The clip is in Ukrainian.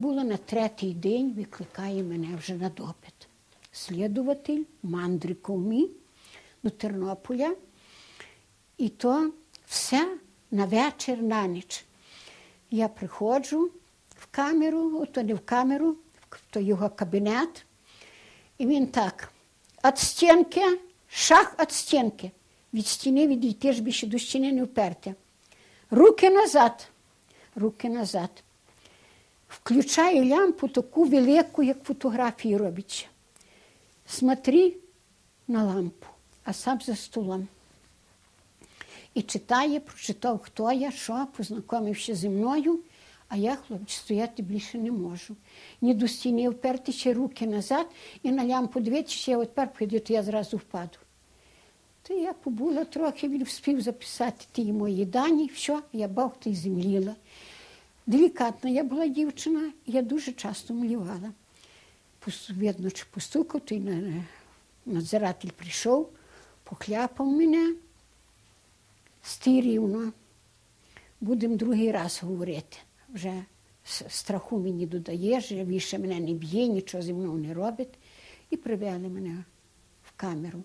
Було на третій день, викликає мене вже на допит. Слідуватель Мандриков мій до Тернополя. І то все на вечір, на ніч. Я приходжу в камеру, то не в камеру, то його кабінет. І він так, від стінки, шах від стінки. Від стіни відійти ж більше до стіни не вперти. Руки назад, руки назад. Включаю лямпу таку велику, як фотографії робиться. Смотри на лампу, а сам за столом. І читає, прочитав, хто я, що, познайомився зі мною, а я, хлопці, стояти більше не можу. Ні до стіни вперти, ще руки назад, і на лямпу дивитися, я от піду, то я зразу впаду. То я побула трохи, він встиг записати ті мої дані, все, я бахта і земліла. Делікатна я була дівчина, я дуже часто млівала. Видно, чи постукав, то надзиратель прийшов, похляпав мене. Стій рівно, будемо другий раз говорити. Вже страху мені додаєш, більше мене не б'є, нічого зі мною не робить. І привели мене в камеру.